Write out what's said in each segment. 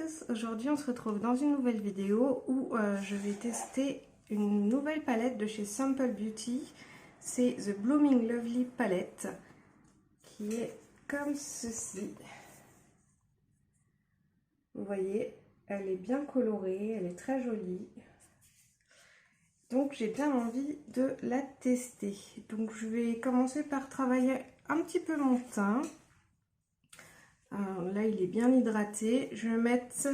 tous, aujourd'hui on se retrouve dans une nouvelle vidéo où je vais tester une nouvelle palette de chez Simple Beauty. C'est The Blooming Lovely palette qui est comme ceci. Vous voyez, elle est bien colorée, elle est très jolie. Donc j'ai bien envie de la tester. Donc je vais commencer par travailler un petit peu mon teint. Alors là il est bien hydraté. Je vais mettre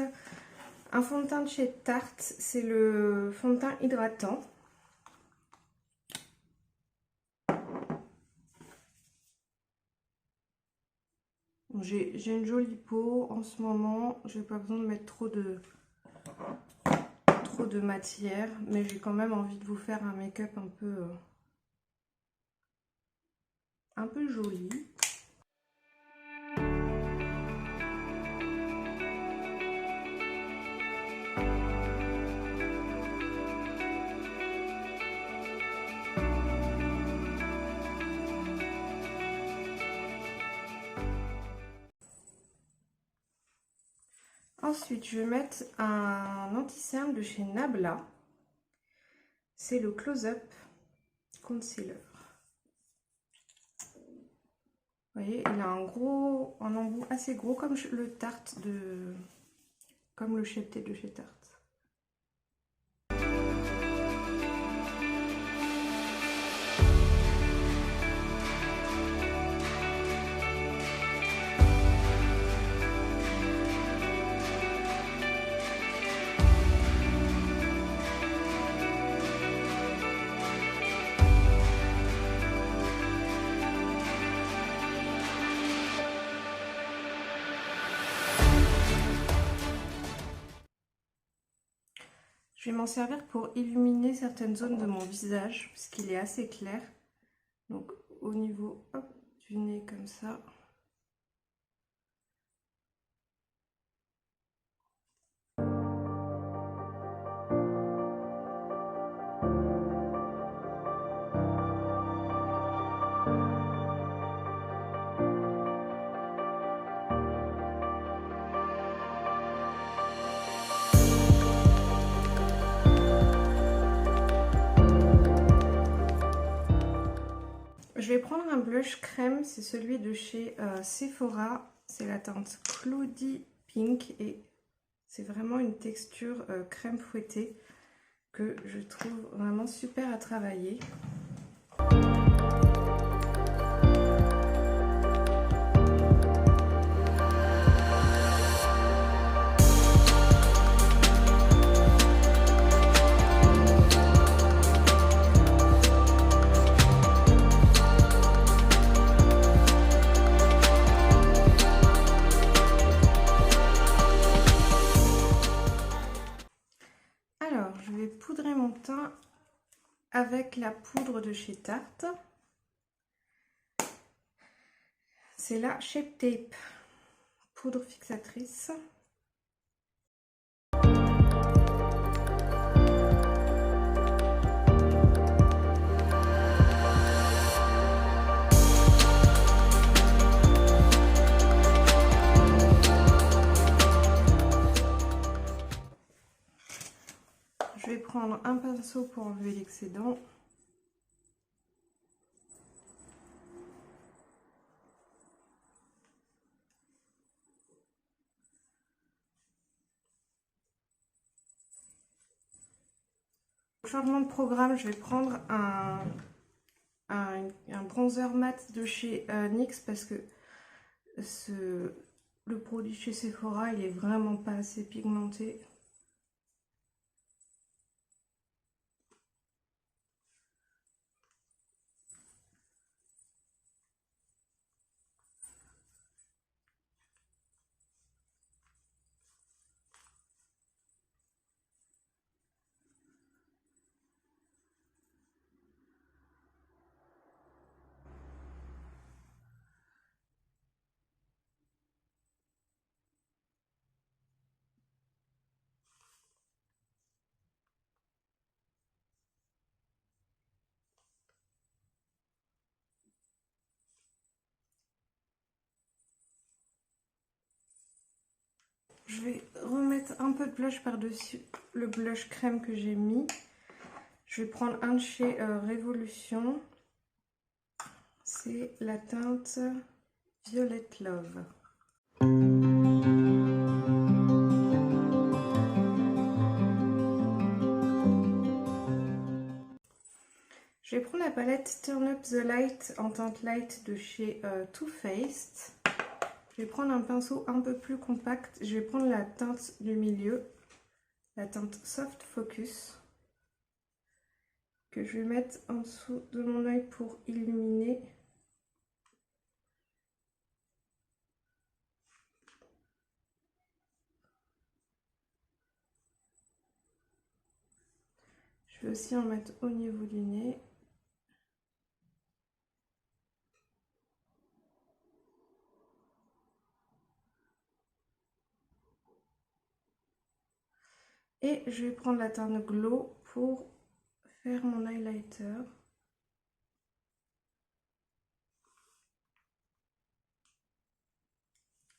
un fond de teint de chez Tarte, c'est le fond de teint hydratant. J'ai une jolie peau en ce moment, j'ai pas besoin de mettre trop de matière, mais j'ai quand même envie de vous faire un make-up un peu joli. Ensuite, je vais mettre un anti-cerne de chez Nabla. C'est le Close-Up Concealer. Vous voyez, il a un embout assez gros comme le Tarte comme le Shape Tape de chez Tarte. Je vais m'en servir pour illuminer certaines zones de mon visage, puisqu'il est assez clair. Donc au niveau du nez comme ça. Je vais prendre un blush crème, c'est celui de chez Sephora, c'est la teinte Cloudy Pink et c'est vraiment une texture crème fouettée que je trouve vraiment super à travailler. Alors, je vais poudrer mon teint avec la poudre de chez Tarte. C'est la Shape Tape, poudre fixatrice. Je vais prendre un pinceau pour enlever l'excédent. Changement de programme, je vais prendre un bronzer mat de chez NYX parce que le produit chez Sephora, il est vraiment pas assez pigmenté. je vais remettre un peu de blush par-dessus le blush crème que j'ai mis. Je vais prendre un de chez Révolution. C'est la teinte Violet Love. Je vais prendre la palette Turn Up the Light en teinte light de chez Too Faced. Je vais prendre un pinceau un peu plus compact. Je vais prendre la teinte du milieu, la teinte Soft Focus, que je vais mettre en dessous de mon œil pour illuminer. Je vais aussi en mettre au niveau du nez. Et je vais prendre la teinte Glow pour faire mon highlighter.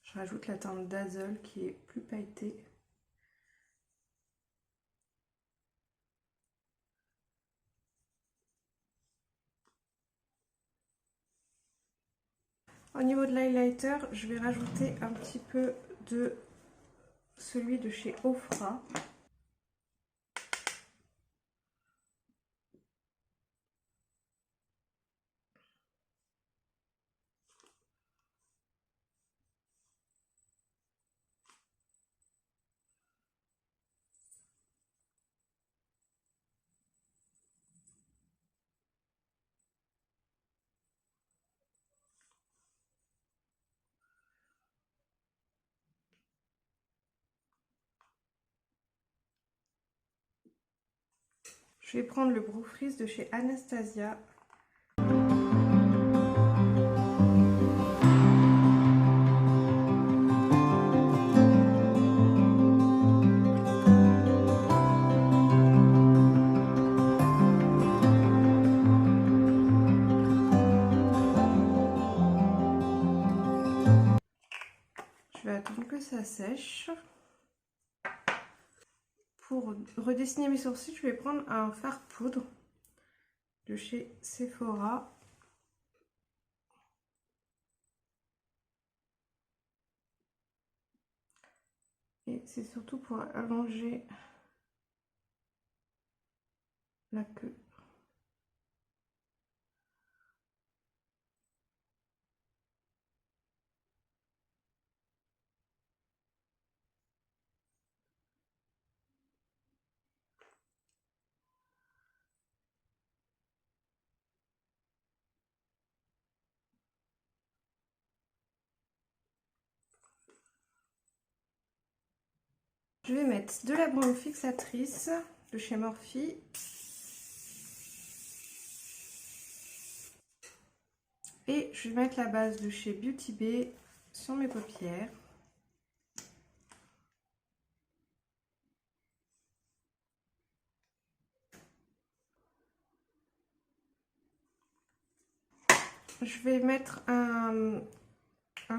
Je rajoute la teinte Dazzle qui est plus pailletée. Au niveau de l'highlighter, je vais rajouter un petit peu de celui de chez Ofra. Je vais prendre le Brow Freeze de chez Anastasia. Je vais attendre que ça sèche. Pour redessiner mes sourcils, je vais prendre un fard poudre de chez Sephora. Et c'est surtout pour allonger la queue. Je vais mettre de la brume fixatrice de chez Morphe. Et je vais mettre la base de chez Beauty Bay sur mes paupières. Je vais mettre un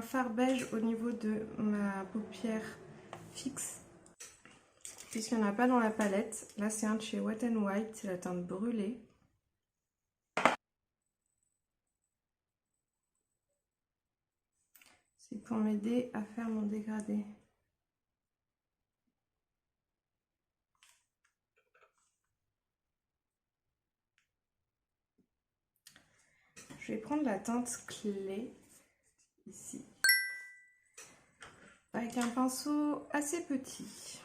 fard beige au niveau de ma paupière fixe, puisqu'il n'y en a pas dans la palette. Là, c'est un de chez Wet n White, c'est la teinte brûlée. C'est pour m'aider à faire mon dégradé. Je vais prendre la teinte clé, ici, avec un pinceau assez petit.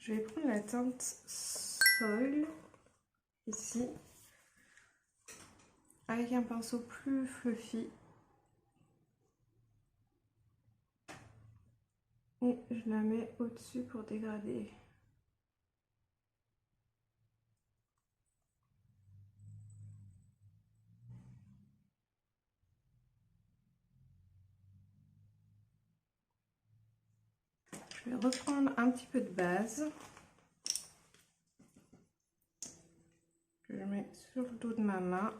Je vais prendre la teinte Soil, ici, avec un pinceau plus fluffy. et je la mets au-dessus pour dégrader. Je vais reprendre un petit peu de base. Je le mets sur le dos de ma main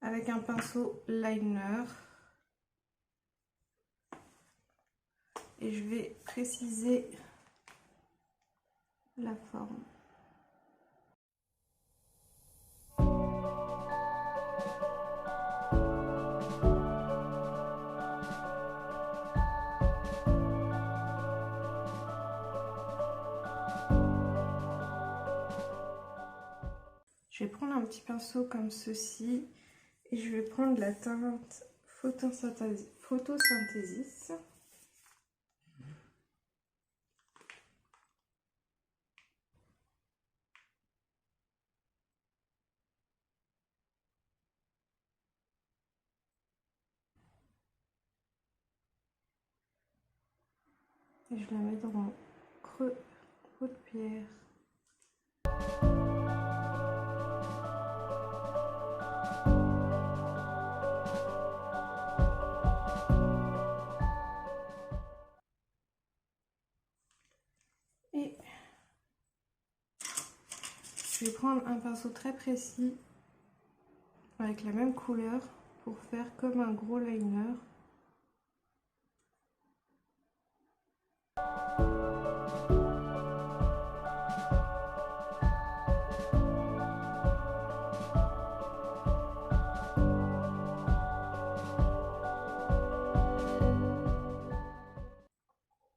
avec un pinceau liner. Et je vais préciser la forme. Je vais prendre un petit pinceau comme ceci et je vais prendre la teinte Photosynthesis. Et je la mets dans mon creux de pierre. Et je vais prendre un pinceau très précis avec la même couleur pour faire comme un gros liner.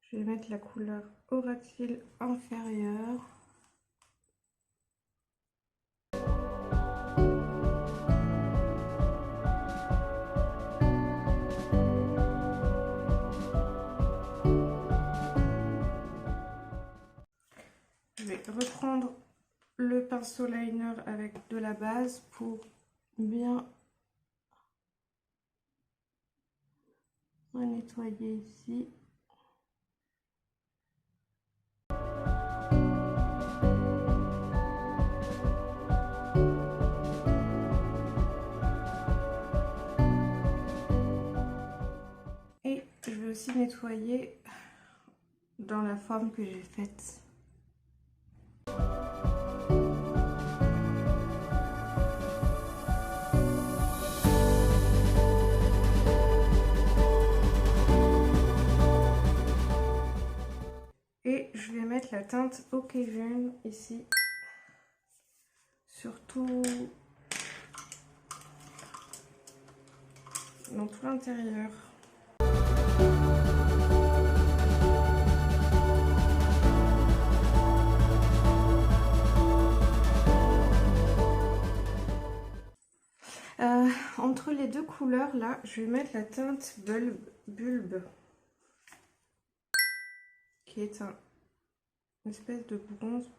Je vais mettre la couleur Auracil inférieure. Je vais reprendre le pinceau liner avec de la base pour bien nettoyer ici. Et je vais aussi nettoyer dans la forme que j'ai faite. Et je vais mettre la teinte Occasion ici, surtout dans tout l'intérieur. Entre les deux couleurs là, je vais mettre la teinte Bulbe, qui est une espèce de bronze.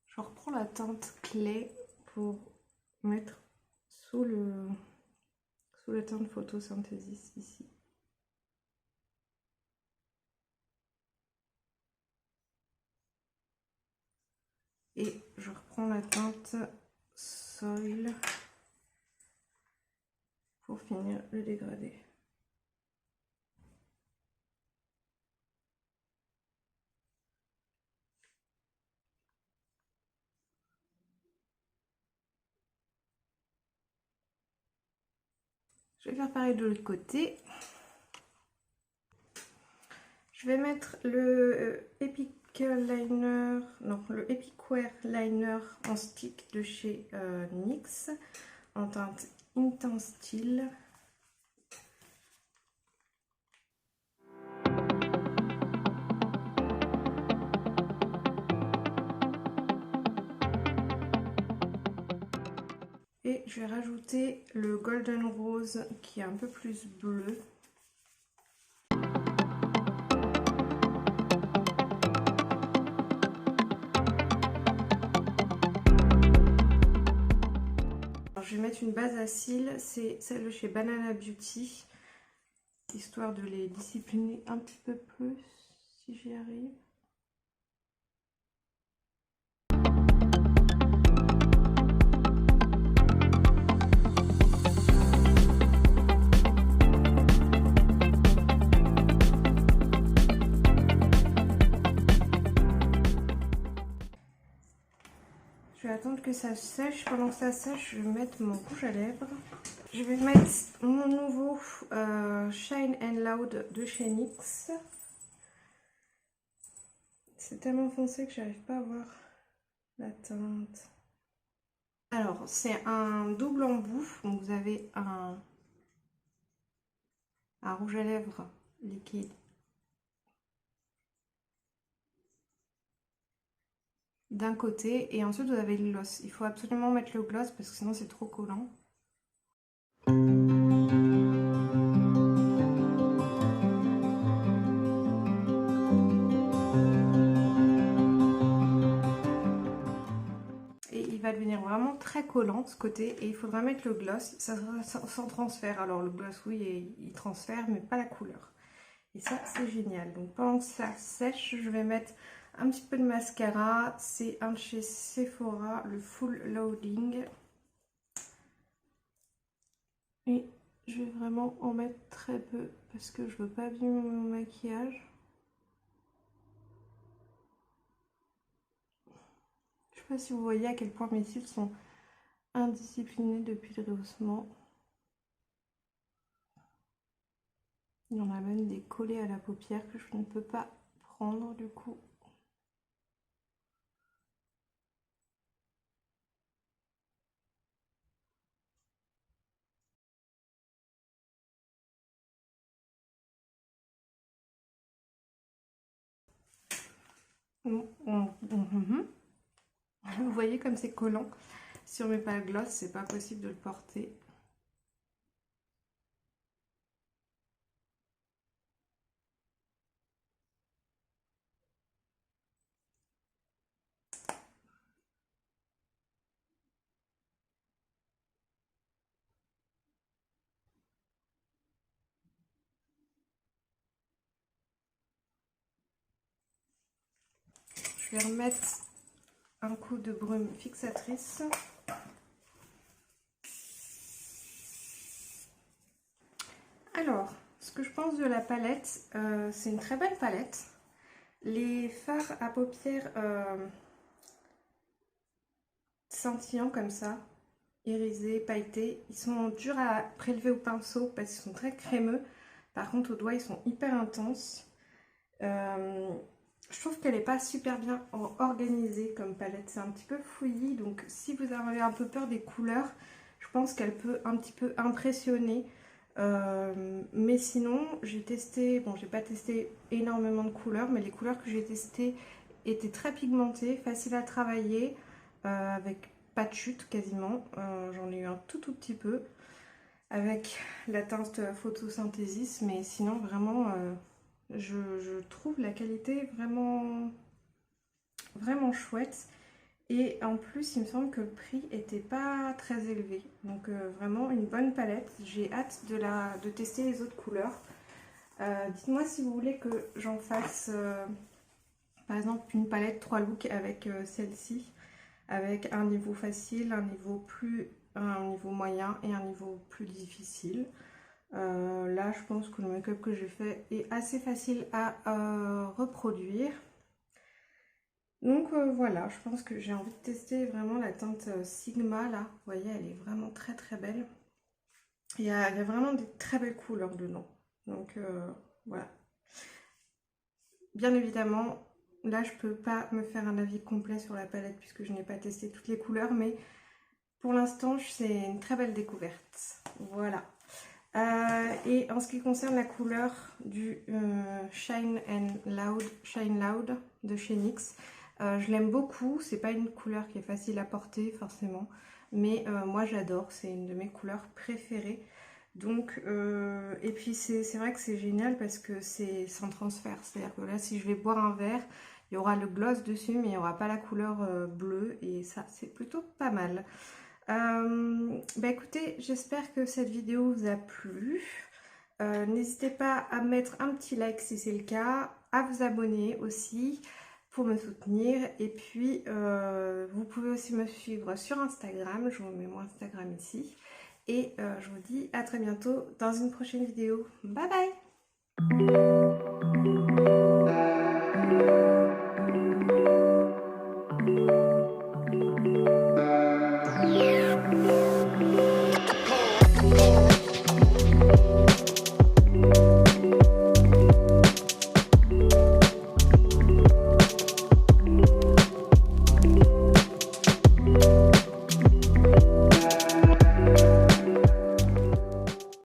Je reprends la teinte clé pour mettre sous la teinte Photosynthesis ici. Et je reprends la teinte Soil pour finir le dégradé. Je vais faire pareil de l'autre côté. Je vais mettre le Epic Liner, non, le Epic Wear Liner en stick de chez NYX en teinte Intense Style. Et je vais rajouter le Golden Rose qui est un peu plus bleu. Alors, je vais mettre une base à cils, c'est celle de chez Banana Beauty, histoire de les discipliner un petit peu plus, si j'y arrive. Je vais attendre que ça sèche. Pendant que ça sèche, je vais mettre mon rouge à lèvres. Je vais mettre mon nouveau Shine and Loud de chez NYX. C'est tellement foncé que j'arrive pas à voir la teinte. Alors, c'est un double embout. Donc, vous avez un rouge à lèvres liquide d'un côté et ensuite vous avez le gloss. Il faut absolument mettre le gloss parce que sinon c'est trop collant. Et il va devenir vraiment très collant ce côté et il faudra mettre le gloss, ça sera sans transfert. Alors le gloss oui il transfère mais pas la couleur. Et ça c'est génial. Donc pendant que ça sèche, je vais mettre un petit peu de mascara. C'est un de chez Sephora, le Full Loading. Et je vais vraiment en mettre très peu parce que je veux pas abîmer mon maquillage. Je sais pas si vous voyez à quel point mes cils sont indisciplinés depuis le rehaussement. Il y en a même des collés à la paupière que je ne peux pas prendre du coup. Vous voyez comme c'est collant. Si on met pas le gloss, c'est pas possible de le porter. Je vais remettre un coup de brume fixatrice. Alors, ce que je pense de la palette, c'est une très belle palette. Les fards à paupières scintillants comme ça, irisés, pailletés, ils sont durs à prélever au pinceau parce qu'ils sont très crémeux. Par contre, au doigt, ils sont hyper intenses. Je trouve qu'elle n'est pas super bien organisée comme palette. C'est un petit peu fouillis. Donc, si vous avez un peu peur des couleurs, je pense qu'elle peut un petit peu impressionner. Mais sinon, j'ai testé, bon, j'ai pas testé énormément de couleurs, mais les couleurs que j'ai testées étaient très pigmentées, faciles à travailler, avec pas de chute quasiment. J'en ai eu un tout petit peu avec la teinte photosynthesis, mais sinon vraiment je trouve la qualité vraiment chouette. Et en plus, il me semble que le prix était pas très élevé. Donc vraiment une bonne palette. J'ai hâte de tester les autres couleurs. Dites-moi si vous voulez que j'en fasse par exemple une palette 3 looks avec celle-ci. Avec un niveau facile, un niveau moyen et un niveau plus difficile. Là, je pense que le make-up que j'ai fait est assez facile à reproduire. Donc voilà, je pense que j'ai envie de tester vraiment la teinte Sigma là. Vous voyez, elle est vraiment très belle. Il y a vraiment des très belles couleurs dedans. Donc voilà. Bien évidemment, là je peux pas me faire un avis complet sur la palette puisque je n'ai pas testé toutes les couleurs, mais pour l'instant c'est une très belle découverte. Voilà. Et en ce qui concerne la couleur du Shine Loud de chez NYX, je l'aime beaucoup. C'est pas une couleur qui est facile à porter forcément, mais moi j'adore, c'est une de mes couleurs préférées. Donc, et puis c'est vrai que c'est génial parce que c'est sans transfert, c'est-à-dire que là si je vais boire un verre, il y aura le gloss dessus mais il n'y aura pas la couleur bleue, et ça c'est plutôt pas mal. Bah écoutez, j'espère que cette vidéo vous a plu. N'hésitez pas à mettre un petit like si c'est le cas, à vous abonner aussi pour me soutenir, et puis vous pouvez aussi me suivre sur Instagram, je vous mets mon Instagram ici, et je vous dis à très bientôt dans une prochaine vidéo. Bye bye!